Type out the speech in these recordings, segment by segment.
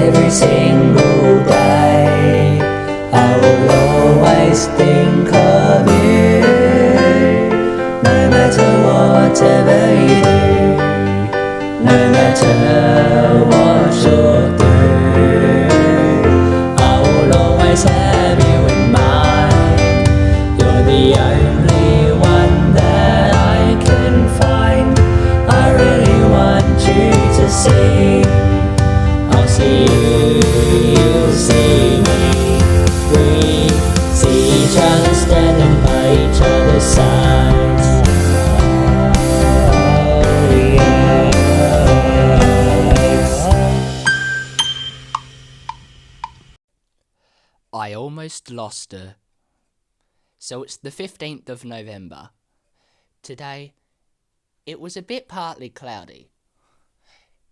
every single day. I will always think of you, no matter whatever you do, no matter what you'll do. I will always have you in mind. You're the only one that I can find. I really want you to see. I'll see you, you'll see me. We see each other standing by each other's sides. Oh, yes. I almost lost her. So it's the 15th of November. Today, it was a bit partly cloudy.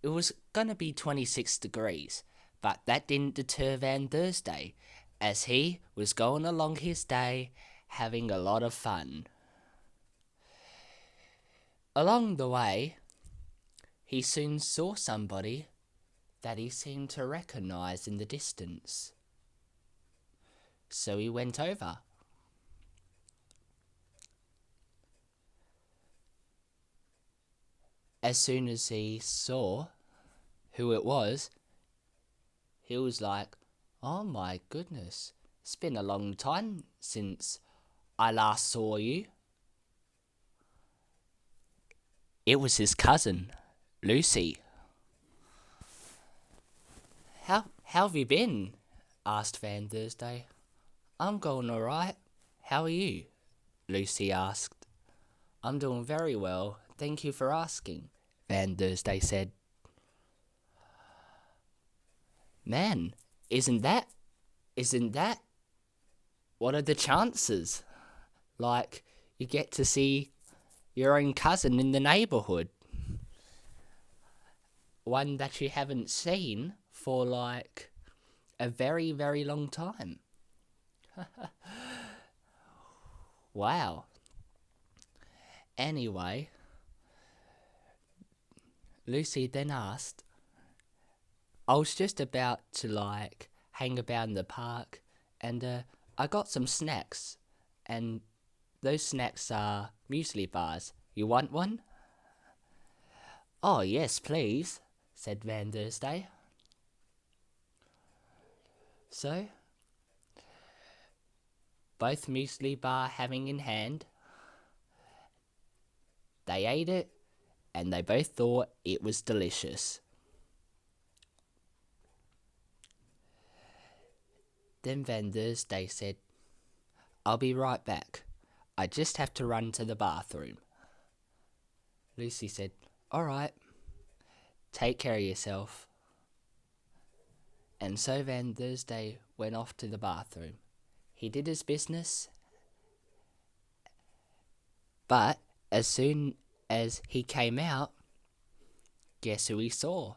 It was gonna be 26 degrees, but that didn't deter Van Thursday, as he was going along his day, having a lot of fun. Along the way, he soon saw somebody that he seemed to recognise in the distance. So he went over. As soon as he saw who it was, he was like, "Oh my goodness, it's been a long time since I last saw you." It was his cousin, Lucy. How have you been?" asked Van Thursday. "I'm going alright. How are you?" Lucy asked. "I'm doing very well, thank you for asking," Van Thursday said. "Man, isn't that? What are the chances? Like, you get to see your own cousin in the neighbourhood. One that you haven't seen for like a very, very long time." Wow. Anyway, Lucy then asked, "I was just about to like hang about in the park and I got some snacks, and those snacks are muesli bars. You want one?" "Oh yes, please," said Van Thursday. So, both muesli bar having in hand, they ate it and they both thought it was delicious. Then Van Thursday said, "I'll be right back. I just have to run to the bathroom." Lucy said, "Alright, take care of yourself." And so Van Thursday went off to the bathroom. He did his business, but as soon as he came out, guess who he saw?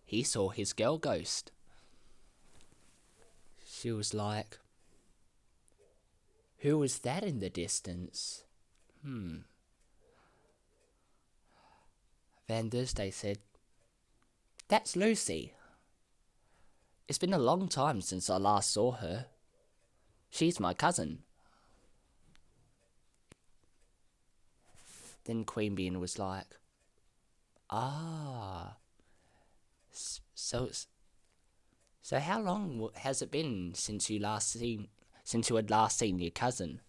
He saw his girl ghost. She was like, "Who was that in the distance?" Van Thursday said, "That's Lucy. It's been a long time since I last saw her. She's my cousin." Then Queanbeyan was like, "Ah, so how long has it been since you had last seen your cousin?"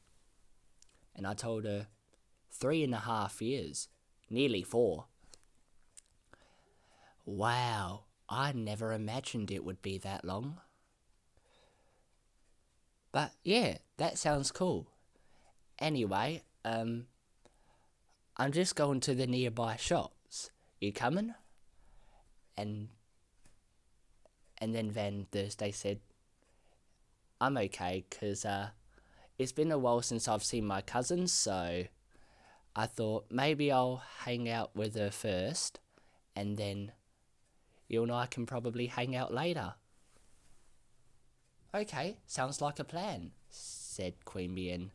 And I told her, 3.5 years, nearly 4. Wow, I never imagined it would be that long. But yeah, that sounds cool. Anyway, I'm just going to the nearby shops. You coming? And then Van Thursday said, "I'm okay, 'cause it's been a while since I've seen my cousin, so I thought maybe I'll hang out with her first, and then you and I can probably hang out later." "Okay, sounds like a plan," said Queanbeyan.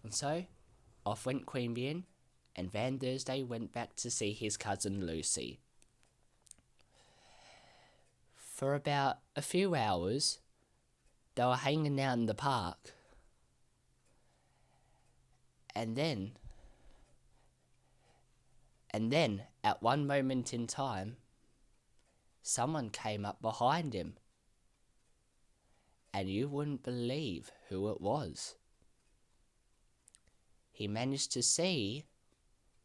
And so, off went Queanbeyan, and Van Thursday went back to see his cousin Lucy. For about a few hours, they were hanging out in the park. And then, at one moment in time, someone came up behind him. And you wouldn't believe who it was. He managed to see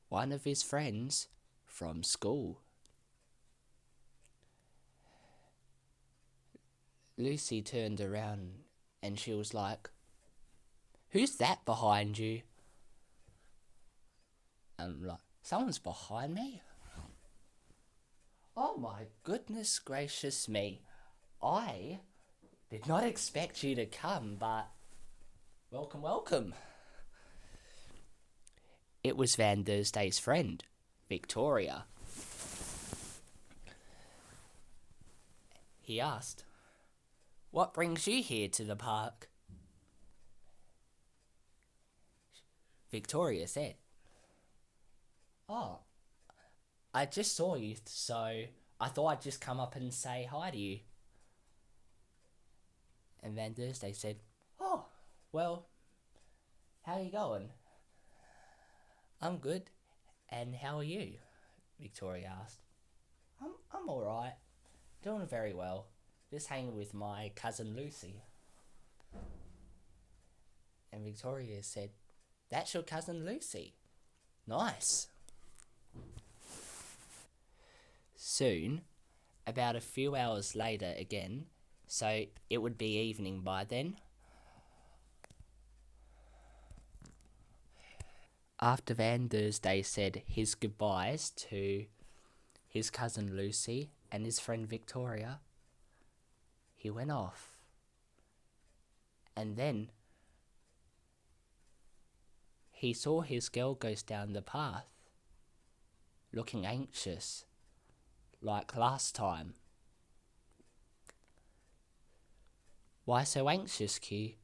one of his friends from school. Lucy turned around and she was like, "Who's that behind you?" I'm like, "Someone's behind me?" Oh my goodness gracious me. I did not expect you to come, but welcome, welcome. It was Van Thursday's friend, Victoria. He asked, "What brings you here to the park?" Victoria said, "Oh, I just saw you, so I thought I'd just come up and say hi to you." And Van Thursday said, "Oh, well, how are you going?" "I'm good. And how are you?" Victoria asked. I'm alright. Doing very well. Just hanging with my cousin Lucy." And Victoria said, "That's your cousin Lucy? Nice." Soon, about a few hours later again, so it would be evening by then, after Van Thursday said his goodbyes to his cousin Lucy and his friend Victoria, he went off. And then he saw his girl goes down the path, looking anxious, like last time. "Why so anxious, Q?"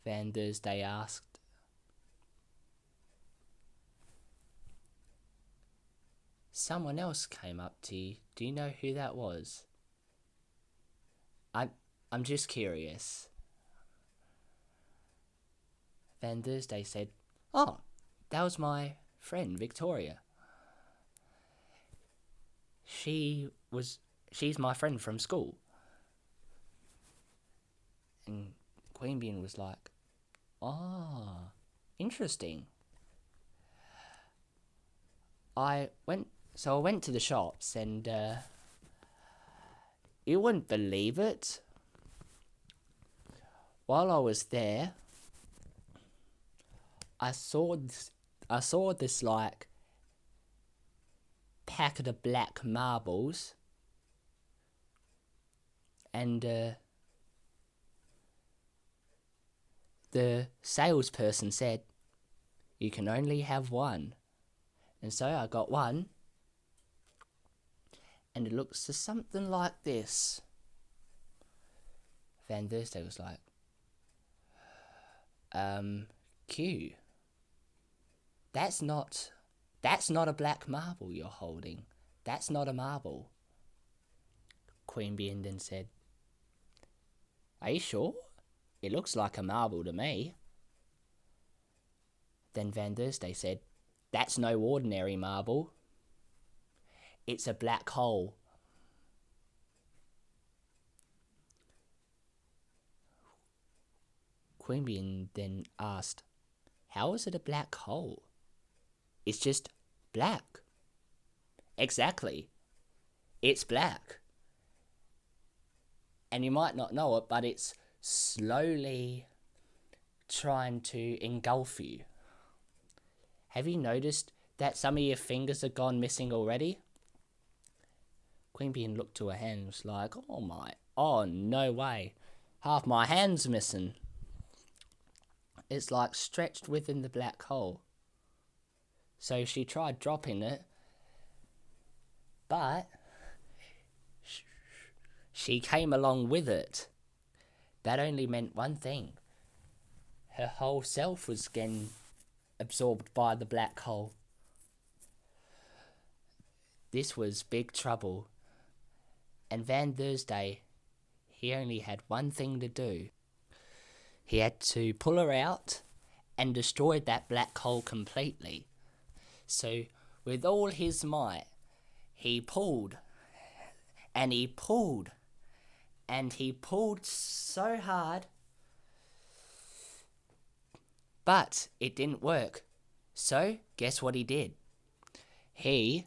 Van Thursday asked. "Someone else came up to you. Do you know who that was?" I'm just curious." Van Thursday said, "Oh, that was my friend Victoria. She's my friend from school." And Queanbeyan was like, "Oh, interesting." I went to the shops and you wouldn't believe it. While I was there, I saw this like packet of black marbles, and the salesperson said, "You can only have one." And so I got one, and it looks something like this. Van Thursday was like, "Q, that's not a black marble you're holding. That's not a marble." Queanbeyan then said, "Are you sure? It looks like a marble to me." Then Van Thursday said, "That's no ordinary marble. It's a black hole." Queanbeyan then asked, "How is it a black hole?" "It's just black." "Exactly. It's black. And you might not know it, but it's slowly trying to engulf you. Have you noticed that some of your fingers have gone missing already?" Queanbeyan looked to her hand and was like, "Oh, no way. Half my hand's missing. It's like stretched within the black hole." So she tried dropping it, but she came along with it. That only meant one thing. Her whole self was getting absorbed by the black hole. This was big trouble. And Van Thursday, he only had one thing to do. He had to pull her out and destroy that black hole completely. So, with all his might, he pulled, and he pulled, and he pulled so hard, but it didn't work. So, guess what he did? He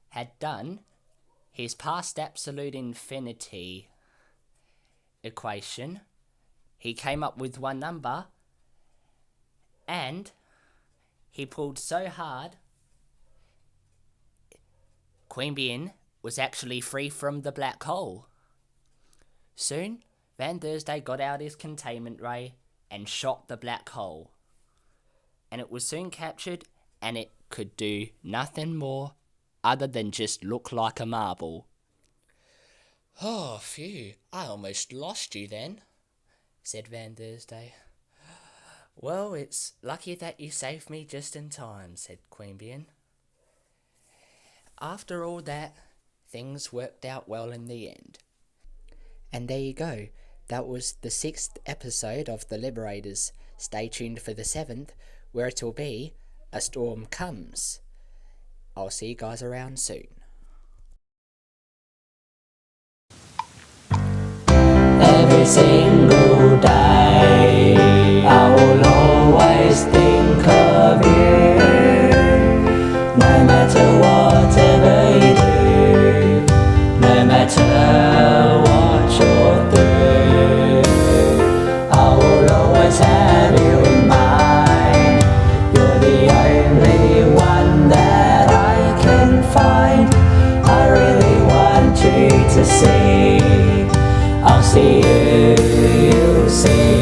had done his past absolute infinity equation. He came up with one number, and he pulled so hard, Queanbeyan was actually free from the black hole. Soon, Van Thursday got out his containment ray and shot the black hole. And it was soon captured, and it could do nothing more other than just look like a marble. "Oh, phew, I almost lost you then," said Van Thursday. "Well, it's lucky that you saved me just in time," said Queanbeyan. After all that, things worked out well in the end. And there you go. That was the 6th episode of The Liberators. Stay tuned for the 7th, where it will be A Storm Comes. I'll see you guys around soon. Every single day I will always think of you. No matter whatever you do, no matter what you're through, I will always have you in mind. You're the only one that I can find. I really want you to see. I'll see you, you'll see.